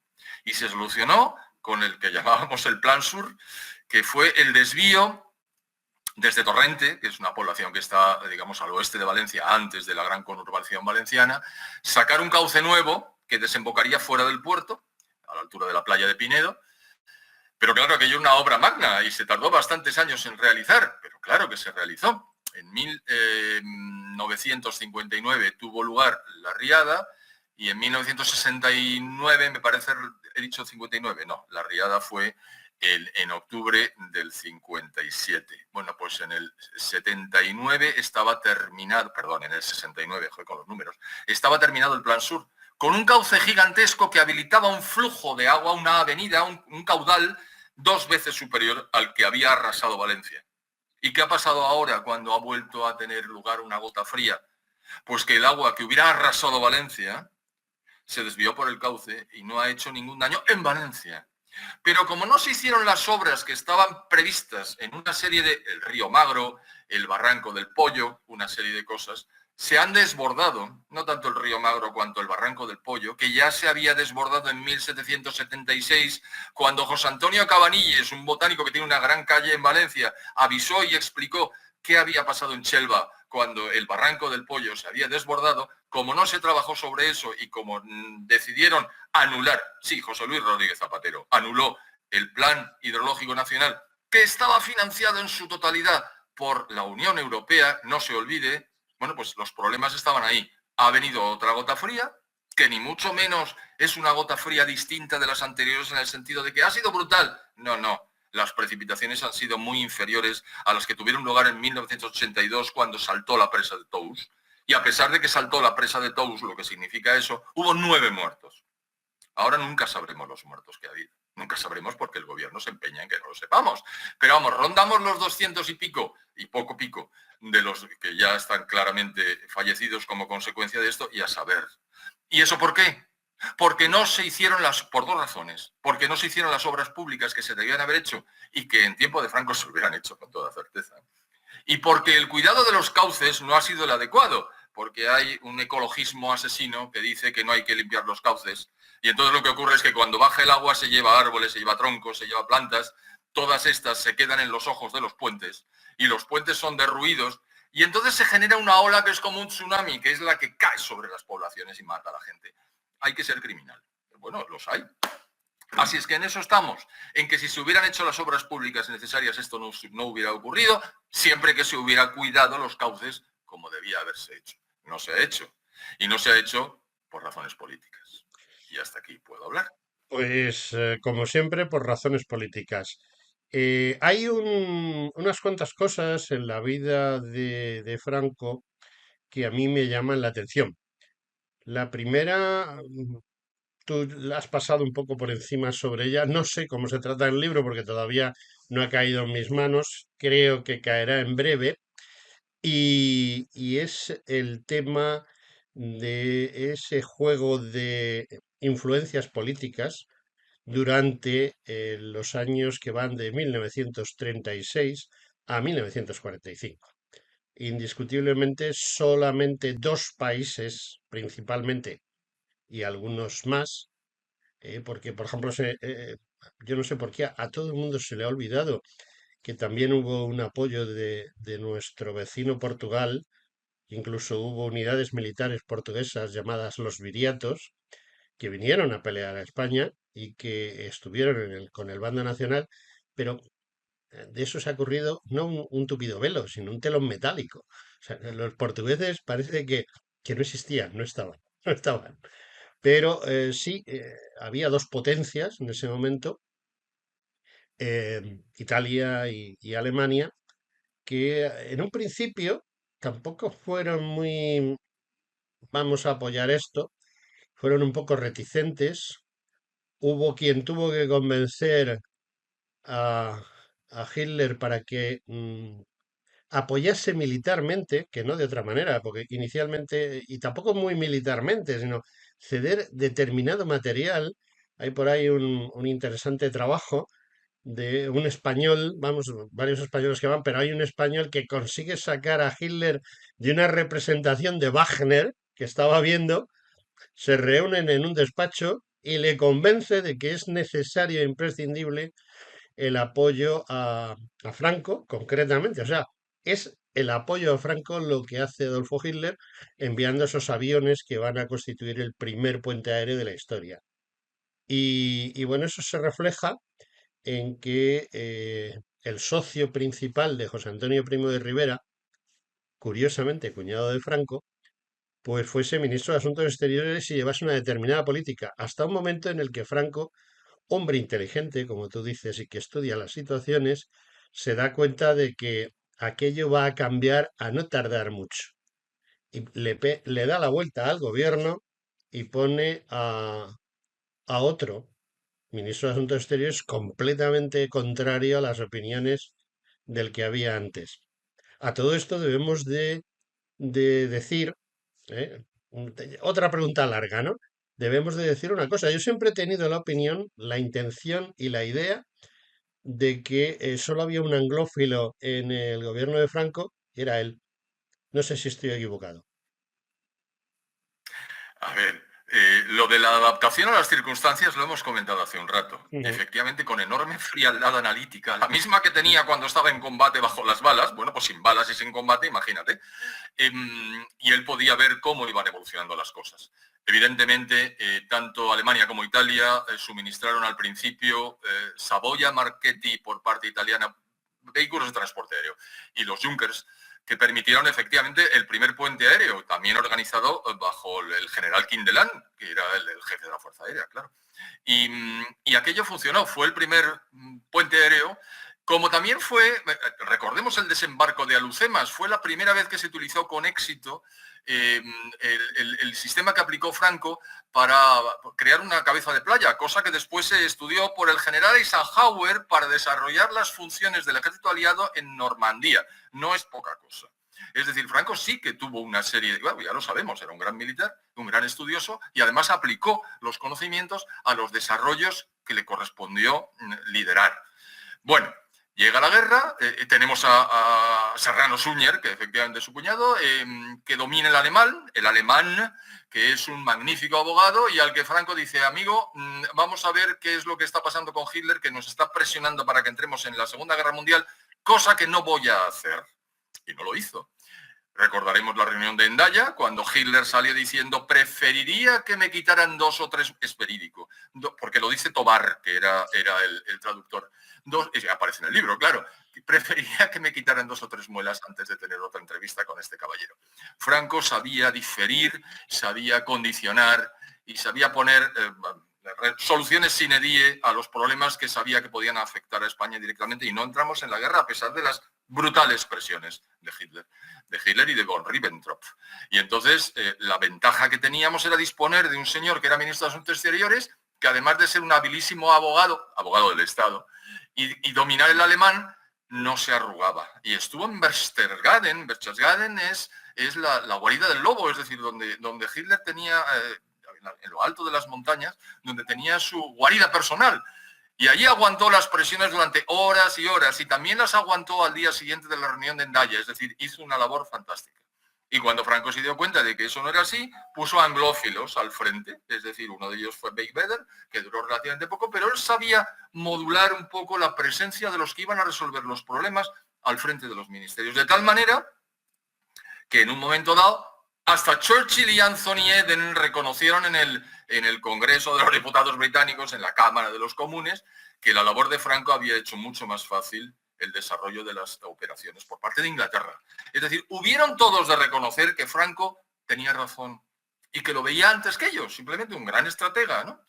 Speaker 2: Y se solucionó con el que llamábamos el Plan Sur, que fue el desvío desde Torrente, que es una población que está, digamos, al oeste de Valencia, antes de la gran conurbación valenciana, sacar un cauce nuevo que desembocaría fuera del puerto, a la altura de la playa de Pinedo. Pero claro, aquello es una obra magna y se tardó bastantes años en realizar, pero claro que se realizó. En 1959 tuvo lugar la riada y en 1969, me parece, he dicho 59, no, la riada fue en octubre del 57. Bueno, pues en el 79 estaba terminado, perdón, en el 69, joder, con los números, estaba terminado el Plan Sur, con un cauce gigantesco que habilitaba un flujo de agua, una avenida, un caudal 2 veces superior al que había arrasado Valencia. ¿Y qué ha pasado ahora cuando ha vuelto a tener lugar una gota fría? Pues que el agua que hubiera arrasado Valencia se desvió por el cauce y no ha hecho ningún daño en Valencia. Pero como no se hicieron las obras que estaban previstas en una serie de el río Magro, el barranco del Pollo, una serie de cosas, se han desbordado, no tanto el río Magro cuanto el barranco del Pollo, que ya se había desbordado en 1776, cuando José Antonio Cabanilles, un botánico que tiene una gran calle en Valencia, avisó y explicó qué había pasado en Chelva cuando el barranco del Pollo se había desbordado. Como no se trabajó sobre eso y como decidieron anular, sí, José Luis Rodríguez Zapatero anuló el Plan Hidrológico Nacional, que estaba financiado en su totalidad por la Unión Europea, no se olvide, bueno, pues los problemas estaban ahí. Ha venido otra gota fría, que ni mucho menos es una gota fría distinta de las anteriores en el sentido de que ha sido brutal. No, no. Las precipitaciones han sido muy inferiores a las que tuvieron lugar en 1982 cuando saltó la presa de Tous. Y a pesar de que saltó la presa de Tous, lo que significa eso, hubo 9 muertos. Ahora nunca sabremos los muertos que ha habido. Nunca sabremos porque el gobierno se empeña en que no lo sepamos. Pero vamos, rondamos los 200 y pico, y poco pico, de los que ya están claramente fallecidos como consecuencia de esto, y a saber. ¿Y eso por qué? Porque no se hicieron por 2 razones. Porque no se hicieron las obras públicas que se debían haber hecho y que en tiempo de Franco se hubieran hecho con toda certeza. Y porque el cuidado de los cauces no ha sido el adecuado, porque hay un ecologismo asesino que dice que no hay que limpiar los cauces. Y entonces lo que ocurre es que cuando baja el agua se lleva árboles, se lleva troncos, se lleva plantas, todas estas se quedan en los ojos de los puentes y los puentes son derruidos y entonces se genera una ola que es como un tsunami, que es la que cae sobre las poblaciones y mata a la gente. Hay que ser criminal. Bueno, los hay. Así es que en eso estamos, en que si se hubieran hecho las obras públicas necesarias esto no hubiera ocurrido, siempre que se hubiera cuidado los cauces como debía haberse hecho. No se ha hecho. Y no se ha hecho por razones políticas. Y hasta aquí puedo hablar.
Speaker 1: Pues como siempre, por razones políticas. Hay unas cuantas cosas en la vida de Franco que a mí me llaman la atención. La primera, tú la has pasado un poco por encima sobre ella. No sé cómo se trata el libro porque todavía no ha caído en mis manos. Creo que caerá en breve. Y es el tema de ese juego de influencias políticas durante los años que van de 1936 a 1945. Indiscutiblemente, solamente 2 países, principalmente, y algunos más, porque, por ejemplo, yo no sé por qué a todo el mundo se le ha olvidado que también hubo un apoyo de nuestro vecino Portugal, incluso hubo unidades militares portuguesas llamadas los Viriatos, que vinieron a pelear a España y que estuvieron con el bando nacional, pero de eso se ha ocurrido no un tupido velo, sino un telón metálico. O sea, los portugueses parece que no existían, no estaban, no estaban. Pero sí, había dos potencias en ese momento, Italia y Alemania, que en un principio tampoco fueron muy, vamos a apoyar esto, fueron un poco reticentes. Hubo quien tuvo que convencer a, a Hitler para que apoyase militarmente, que no de otra manera, porque inicialmente, y tampoco muy militarmente, sino ceder determinado material. Hay por ahí un interesante trabajo de un español, vamos, varios españoles que van, pero hay un español que consigue sacar a Hitler de una representación de Wagner que estaba viendo, se reúnen en un despacho y le convence de que es necesario e imprescindible el apoyo a Franco, concretamente. O sea, es el apoyo a Franco lo que hace Adolfo Hitler enviando esos aviones que van a constituir el primer puente aéreo de la historia. Y bueno, eso se refleja en que el socio principal de José Antonio Primo de Rivera, curiosamente cuñado de Franco, pues fuese ministro de Asuntos Exteriores y llevase una determinada política, hasta un momento en el que Franco, hombre inteligente, como tú dices, y que estudia las situaciones, se da cuenta de que aquello va a cambiar a no tardar mucho. Y le da la vuelta al gobierno y pone a otro ministro de Asuntos Exteriores completamente contrario a las opiniones del que había antes. A todo esto debemos de decir, ¿eh? Otra pregunta larga, ¿no? Debemos de decir una cosa. Yo siempre he tenido la opinión, la intención y la idea de que solo había un anglófilo en el gobierno de Franco y era él. No sé si estoy equivocado.
Speaker 2: A ver, lo de la adaptación a las circunstancias lo hemos comentado hace un rato.
Speaker 1: Ujú.
Speaker 2: Efectivamente, con enorme frialdad analítica, la misma que tenía cuando estaba en combate bajo las balas, bueno, pues sin balas y sin combate, imagínate. Y él podía ver cómo iban evolucionando las cosas. Evidentemente, tanto Alemania como Italia suministraron al principio Savoia Marchetti por parte italiana vehículos de transporte aéreo y los Junkers que permitieron efectivamente el primer puente aéreo, también organizado bajo el general Kindelan, que era el jefe de la Fuerza Aérea, claro. Y aquello funcionó, fue el primer puente aéreo, como también fue, recordemos el desembarco de Alucemas, fue la primera vez que se utilizó con éxito el sistema que aplicó Franco para crear una cabeza de playa, cosa que después se estudió por el general Eisenhower para desarrollar las funciones del ejército aliado en Normandía. No es poca cosa. Es decir, Franco sí que tuvo una serie, bueno, ya lo sabemos, era un gran militar, un gran estudioso y además aplicó los conocimientos a los desarrollos que le correspondió liderar. Bueno, llega la guerra, tenemos a Serrano Suñer, que efectivamente es su cuñado, que domina el alemán, que es un magnífico abogado y al que Franco dice, amigo, vamos a ver qué es lo que está pasando con Hitler, que nos está presionando para que entremos en la Segunda Guerra Mundial, cosa que no voy a hacer. Y no lo hizo. Recordaremos la reunión de Hendaya, cuando Hitler salió diciendo preferiría que me quitaran 2 o 3, es verídico, porque lo dice Tobar, que era el traductor, aparece en el libro, claro, preferiría que me quitaran 2 o 3 muelas antes de tener otra entrevista con este caballero. Franco sabía diferir, sabía condicionar y sabía poner soluciones sine die a los problemas que sabía que podían afectar a España directamente y no entramos en la guerra a pesar de las brutales presiones de Hitler y de von Ribbentrop. Y entonces la ventaja que teníamos era disponer de un señor que era ministro de Asuntos Exteriores, que además de ser un habilísimo abogado del Estado, y dominar el alemán, no se arrugaba. Y estuvo en Berchtesgaden. Berchtesgaden es la guarida del lobo, es decir, donde Hitler tenía, en lo alto de las montañas, donde tenía su guarida personal. Y allí aguantó las presiones durante horas y horas y también las aguantó al día siguiente de la reunión de Hendaya, es decir, hizo una labor fantástica. Y cuando Franco se dio cuenta de que eso no era así, puso anglófilos al frente, es decir, uno de ellos fue Beigbeder, que duró relativamente poco, pero él sabía modular un poco la presencia de los que iban a resolver los problemas al frente de los ministerios, de tal manera que en un momento dado Hasta Churchill y Anthony Eden reconocieron en el Congreso de los Diputados británicos, en la Cámara de los Comunes, que la labor de Franco había hecho mucho más fácil el desarrollo de las operaciones por parte de Inglaterra. Es decir, hubieron todos de reconocer que Franco tenía razón y que lo veía antes que ellos, simplemente un gran estratega, ¿no?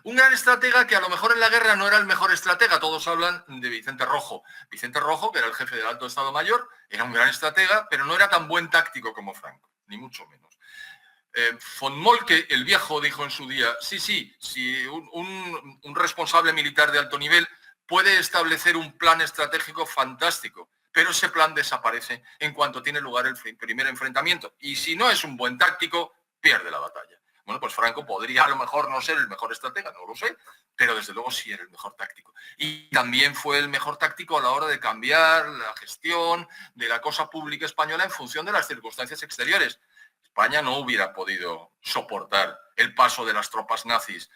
Speaker 2: Un gran estratega que a lo mejor en la guerra no era el mejor estratega, todos hablan de Vicente Rojo. Vicente Rojo, que era el jefe del Alto Estado Mayor, era un gran estratega, pero no era tan buen táctico como Franco, ni mucho menos. Von Moltke, el viejo, dijo en su día, sí, un responsable militar de alto nivel puede establecer un plan estratégico fantástico, pero ese plan desaparece en cuanto tiene lugar el primer enfrentamiento. Y si no es un buen táctico, pierde la batalla. Bueno, pues Franco podría a lo mejor no ser el mejor estratega, no lo sé, pero desde luego sí era el mejor táctico. Y también fue el mejor táctico a la hora de cambiar la gestión de la cosa pública española en función de las circunstancias exteriores. España no hubiera podido soportar el paso de las tropas nazis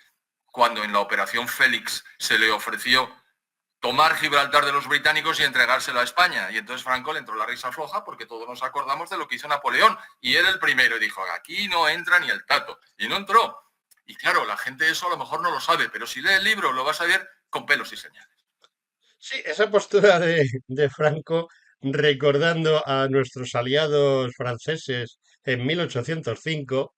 Speaker 2: cuando en la Operación Félix se le ofreció tomar Gibraltar de los británicos y entregárselo a España. Y entonces Franco le entró la risa floja porque todos nos acordamos de lo que hizo Napoleón. Y él el primero dijo, aquí no entra ni el tato. Y no entró. Y claro, la gente eso a lo mejor no lo sabe, pero si lee el libro lo vas a ver con pelos y señales.
Speaker 1: Sí, esa postura de Franco recordando a nuestros aliados franceses en 1805,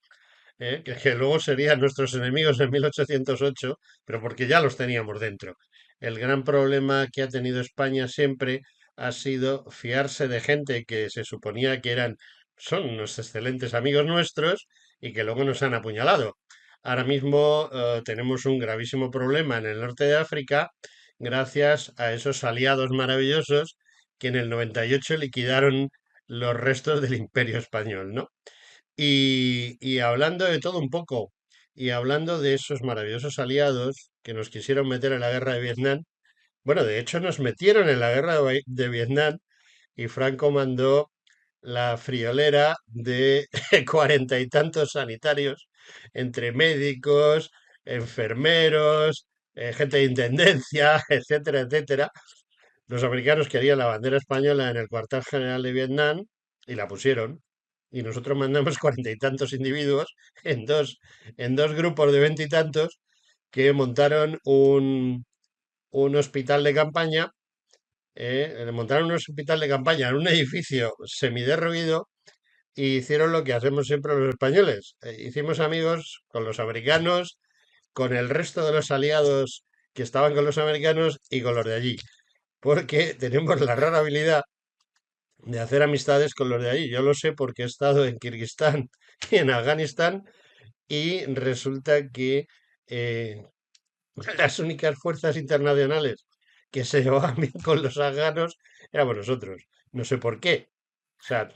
Speaker 1: que luego serían nuestros enemigos en 1808, pero porque ya los teníamos dentro. El gran problema que ha tenido España siempre ha sido fiarse de gente que se suponía que son unos excelentes amigos nuestros y que luego nos han apuñalado. Ahora mismo tenemos un gravísimo problema en el norte de África gracias a esos aliados maravillosos que en el 98 liquidaron los restos del Imperio Español, ¿no? Y hablando de todo un poco, y hablando de esos maravillosos aliados que nos quisieron meter en la guerra de Vietnam, bueno, de hecho nos metieron en la guerra de Vietnam y Franco mandó la friolera de cuarenta y tantos sanitarios, entre médicos, enfermeros, gente de intendencia, etcétera, etcétera. Los americanos querían la bandera española en el cuartel general de Vietnam y la pusieron. Y nosotros mandamos cuarenta y tantos individuos en dos grupos de veintitantos que montaron un hospital de campaña. Montaron un hospital de campaña en un edificio semiderruido y hicieron lo que hacemos siempre los españoles. Hicimos amigos con los americanos, con el resto de los aliados que estaban con los americanos y con los de allí porque tenemos la rara habilidad de hacer amistades con los de ahí. Yo lo sé porque he estado en Kirguistán y en Afganistán y resulta que eh, las únicas fuerzas internacionales que se llevaban bien con los afganos éramos nosotros. No sé por qué. O sea,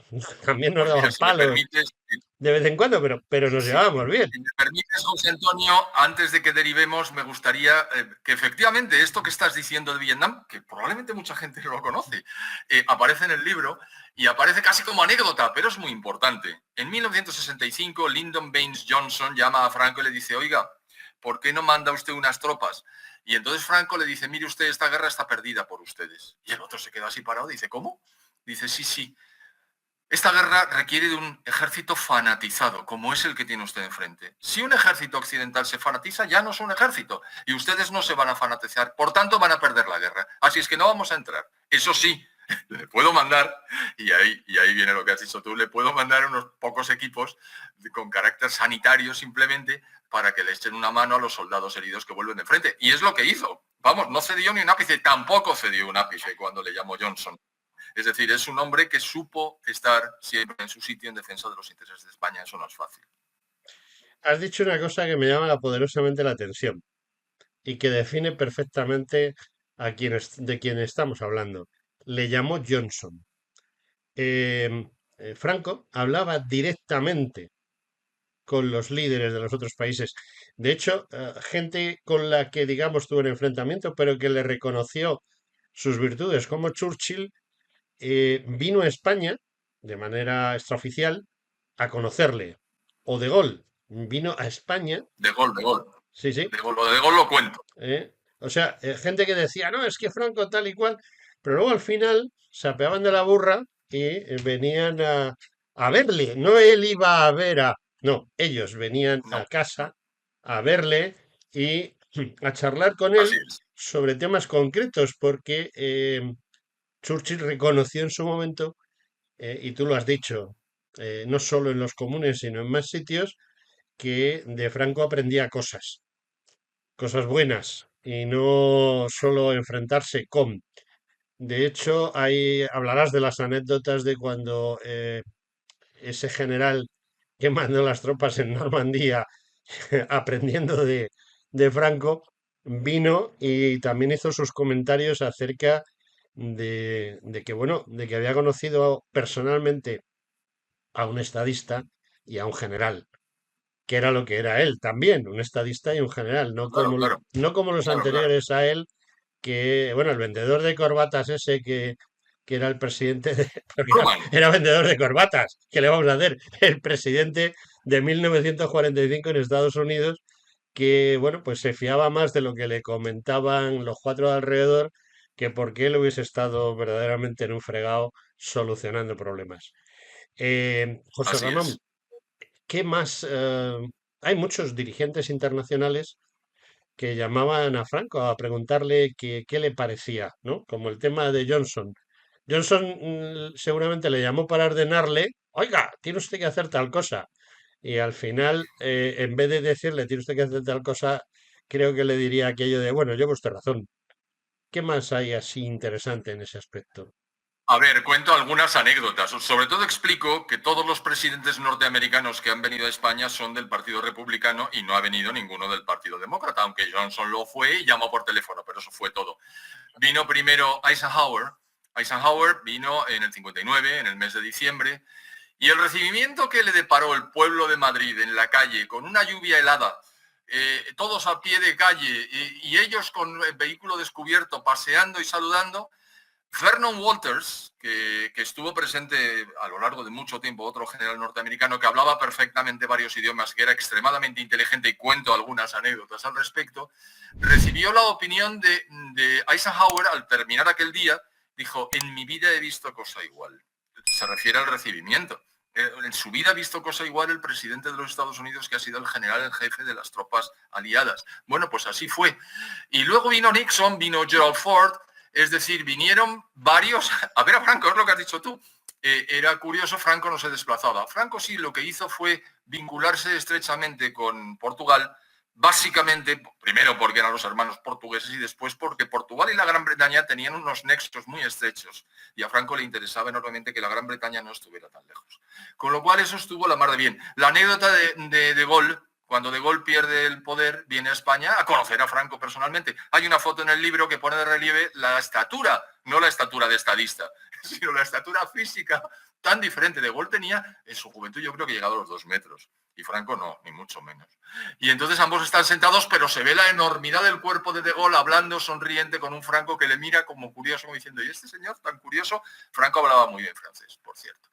Speaker 1: también nos
Speaker 2: Pues mira,
Speaker 1: daban
Speaker 2: si me
Speaker 1: palos
Speaker 2: permites,
Speaker 1: de vez en cuando, pero nos
Speaker 2: si,
Speaker 1: llevábamos bien.
Speaker 2: si me permites, José Antonio, antes de que derivemos, me gustaría que efectivamente esto que estás diciendo de Vietnam, que probablemente mucha gente no lo conoce, aparece en el libro y aparece casi como anécdota, pero es muy importante. En 1965, Lyndon Baines Johnson llama a Franco y le dice, oiga, ¿por qué no manda usted unas tropas? Y entonces Franco le dice, mire usted, esta guerra está perdida por ustedes. Y el otro se queda así parado, dice, ¿cómo? Dice, sí, esta guerra requiere de un ejército fanatizado, como es el que tiene usted enfrente. Si un ejército occidental se fanatiza, ya no es un ejército. Y ustedes no se van a fanatizar. Por tanto, van a perder la guerra. Así es que no vamos a entrar. Eso sí, le puedo mandar, y ahí viene lo que has dicho tú, le puedo mandar unos pocos equipos con carácter sanitario simplemente para que le echen una mano a los soldados heridos que vuelven de frente. Y es lo que hizo. Vamos, no cedió ni un ápice, tampoco cedió un ápice cuando le llamó Johnson. Es decir, es un hombre que supo estar siempre en su sitio en defensa de los intereses de España. Eso no es fácil.
Speaker 1: Has dicho una cosa que me llama poderosamente la atención y que define perfectamente de quien estamos hablando. Le llamó Johnson. Franco hablaba directamente con los líderes de los otros países. De hecho, gente con la que, digamos, tuvo un enfrentamiento, pero que le reconoció sus virtudes, como Churchill, vino a España de manera extraoficial a conocerle. O De Gaulle vino a España,
Speaker 2: De gol.
Speaker 1: sí, sí,
Speaker 2: De gol lo cuento.
Speaker 1: o sea, gente que decía, no, es que Franco tal y cual, pero luego al final se apeaban de la burra y venían a a verle, no él iba a ver a... No, ellos venían a
Speaker 2: No,
Speaker 1: casa
Speaker 2: no,
Speaker 1: a verle y a charlar con
Speaker 2: así
Speaker 1: él
Speaker 2: es.
Speaker 1: sobre temas concretos, porque Churchill reconoció en su momento, y tú lo has dicho, no solo en los comunes, sino en más sitios, que de Franco aprendía cosas, cosas buenas, y no solo enfrentarse con. De hecho, ahí hablarás de las anécdotas de cuando ese general que mandó las tropas en Normandía, aprendiendo de Franco, vino y también hizo sus comentarios acerca de que, bueno, de que había conocido personalmente a un estadista y a un general, que era lo que era él también, un estadista y un general,
Speaker 2: Claro, claro,
Speaker 1: no como los
Speaker 2: claro, claro.
Speaker 1: anteriores a él, que, bueno, el vendedor de corbatas ese que era el presidente de, porque
Speaker 2: Truman.
Speaker 1: era vendedor de corbatas, ¿qué le vamos a hacer? El presidente de 1945 en Estados Unidos, que, bueno, pues se fiaba más de lo que le comentaban los cuatro de alrededor que porque él hubiese estado verdaderamente en un fregado solucionando problemas. José
Speaker 2: Así
Speaker 1: Ramón,
Speaker 2: es.
Speaker 1: ¿qué más? Hay muchos dirigentes internacionales que llamaban a Franco a preguntarle qué le parecía, ¿no? Como el tema de Johnson. Johnson seguramente le llamó para ordenarle, oiga, tiene usted que hacer tal cosa. Y al final, en vez de decirle, tiene usted que hacer tal cosa, creo que le diría aquello de, bueno, lleva usted razón. ¿Qué más hay así interesante en ese aspecto?
Speaker 2: A ver, cuento algunas anécdotas. Sobre todo explico que todos los presidentes norteamericanos que han venido a España son del Partido Republicano y no ha venido ninguno del Partido Demócrata, aunque Johnson lo fue y llamó por teléfono, pero eso fue todo. Vino primero Eisenhower. Eisenhower vino en el 59, en el mes de diciembre, y el recibimiento que le deparó el pueblo de Madrid en la calle, con una lluvia helada, todos a pie de calle y ellos con el vehículo descubierto, paseando y saludando, Vernon Walters, que estuvo presente a lo largo de mucho tiempo, otro general norteamericano que hablaba perfectamente varios idiomas, que era extremadamente inteligente y cuento algunas anécdotas al respecto, recibió la opinión de Eisenhower al terminar aquel día, dijo, en mi vida he visto cosa igual. Se refiere al recibimiento. En su vida ha visto cosa igual el presidente de los Estados Unidos, que ha sido el general en jefe de las tropas aliadas. Bueno, pues así fue. Y luego vino Nixon, vino Gerald Ford, es decir, vinieron varios, a ver a Franco, es lo que has dicho tú. Era curioso, Franco no se desplazaba. Franco sí lo que hizo fue vincularse estrechamente con Portugal, básicamente, primero porque eran los hermanos portugueses y después porque Portugal y la Gran Bretaña tenían unos nexos muy estrechos y a Franco le interesaba enormemente que la Gran Bretaña no estuviera tan lejos. Con lo cual eso estuvo la mar de bien. La anécdota de Gaulle, cuando De Gaulle pierde el poder, viene a España a conocer a Franco personalmente. Hay una foto en el libro que pone de relieve la estatura, no la estatura de estadista, sino la estatura física tan diferente. De Gaulle tenía, en su juventud yo creo que llegado a los 2 metros, y Franco no, ni mucho menos. Y entonces ambos están sentados, pero se ve la enormidad del cuerpo de Gaulle hablando, sonriente, con un Franco que le mira como curioso, como diciendo, ¿y este señor tan curioso? Franco hablaba muy bien francés, por cierto.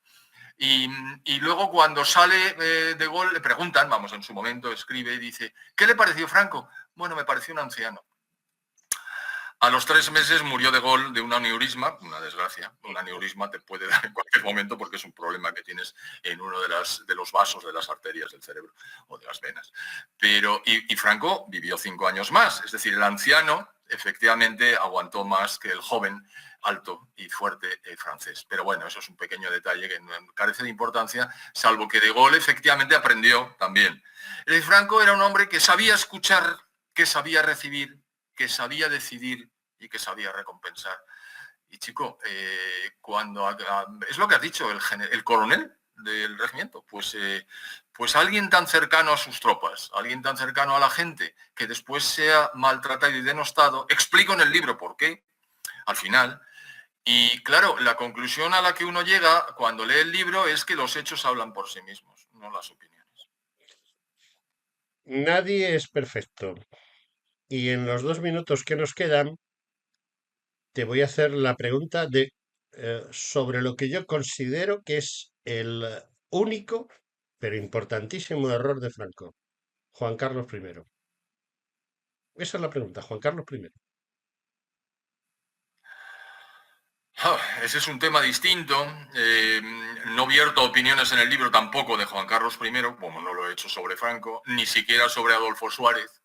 Speaker 2: Y luego cuando sale De Gaulle le preguntan, vamos, en su momento escribe y dice, ¿qué le pareció Franco? Bueno, me pareció un anciano. A los 3 meses murió De Gaulle de un aneurisma, una desgracia. Un aneurisma te puede dar en cualquier momento porque es un problema que tienes en uno de los vasos de las arterias del cerebro o de las venas. Y Franco vivió 5 años más, es decir, el anciano efectivamente aguantó más que el joven alto y fuerte francés. Pero bueno, eso es un pequeño detalle que no carece de importancia, salvo que De Gaulle efectivamente aprendió también. El Franco era un hombre que sabía escuchar, que sabía recibir, que sabía decidir y que sabía recompensar. Y chico, es lo que has dicho, el coronel del regimiento, pues alguien tan cercano a sus tropas, alguien tan cercano a la gente, que después sea maltratado y denostado, explico en el libro por qué, al final. Y claro, la conclusión a la que uno llega cuando lee el libro es que los hechos hablan por sí mismos, no las opiniones.
Speaker 1: Nadie es perfecto. Y en los 2 minutos que nos quedan, te voy a hacer la pregunta de sobre lo que yo considero que es el único, pero importantísimo error de Franco, Juan Carlos I. Esa es la pregunta, Juan Carlos I.
Speaker 2: Ese es un tema distinto. No vierto opiniones en el libro tampoco de Juan Carlos I, como no lo he hecho sobre Franco, ni siquiera sobre Adolfo Suárez,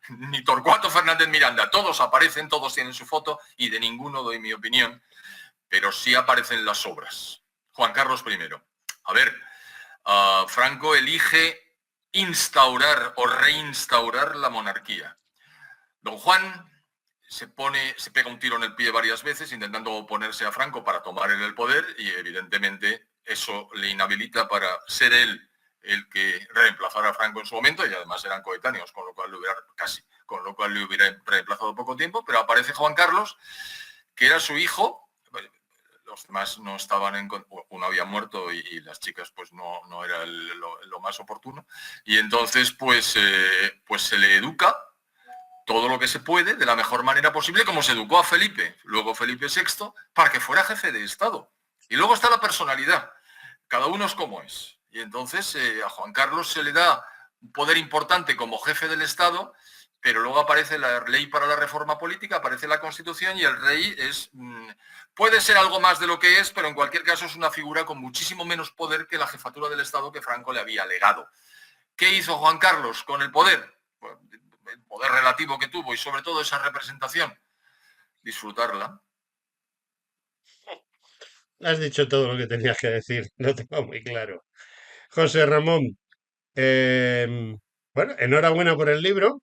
Speaker 2: ni Torcuato Fernández Miranda. Todos aparecen, todos tienen su foto y de ninguno doy mi opinión, pero sí aparecen las obras. Juan Carlos I. A ver, Franco elige instaurar o reinstaurar la monarquía. Don Juan se pega un tiro en el pie varias veces intentando oponerse a Franco para tomar él el poder y evidentemente eso le inhabilita para ser él el que reemplazara a Franco en su momento y además eran coetáneos, con lo cual le hubiera reemplazado poco tiempo, pero aparece Juan Carlos, que era su hijo. Los demás no estaban uno había muerto y las chicas pues no era lo más oportuno y entonces pues se le educa todo lo que se puede de la mejor manera posible, como se educó a Felipe, luego Felipe VI, para que fuera jefe de Estado. Y luego está la personalidad, cada uno es como es. Y entonces a Juan Carlos se le da un poder importante como jefe del Estado, pero luego aparece la ley para la reforma política, aparece la Constitución y el rey puede ser algo más de lo que es, pero en cualquier caso es una figura con muchísimo menos poder que la jefatura del Estado que Franco le había legado. ¿Qué hizo Juan Carlos con el poder? Pues, el poder relativo que tuvo y sobre todo esa representación, disfrutarla.
Speaker 1: Has dicho todo lo que tenías que decir, lo tengo muy claro. José Ramón, em, bueno, enhorabuena por el libro.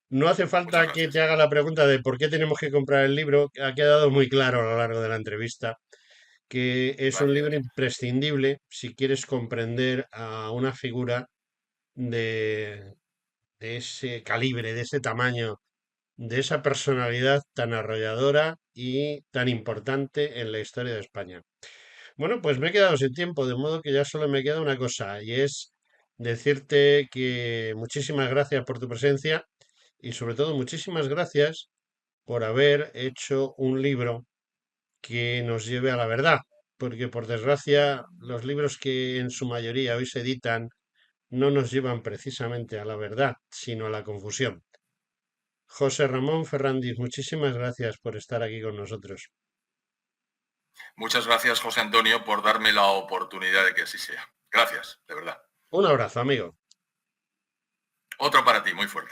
Speaker 1: No hace
Speaker 2: Muchas
Speaker 1: falta que te
Speaker 2: gracias.
Speaker 1: haga la pregunta de por qué tenemos que comprar el libro. Ha quedado muy claro a lo largo de la entrevista que es un libro
Speaker 2: Gracias.
Speaker 1: imprescindible si quieres comprender a una figura de, de ese calibre, de ese tamaño, de esa personalidad tan arrolladora y tan importante en la historia de España. Bueno, pues me he quedado sin tiempo, de modo que ya solo me queda una cosa, y es decirte que muchísimas gracias por tu presencia y sobre todo muchísimas gracias por haber hecho un libro que nos lleve a la verdad, porque por desgracia los libros que en su mayoría hoy se editan no nos llevan precisamente a la verdad, sino a la confusión. José Ramón Ferrandis, muchísimas gracias por estar aquí con nosotros.
Speaker 2: Muchas gracias, José Antonio, por darme la oportunidad de que así sea. Gracias, de verdad.
Speaker 1: Un abrazo, amigo.
Speaker 2: Otro para ti, muy fuerte.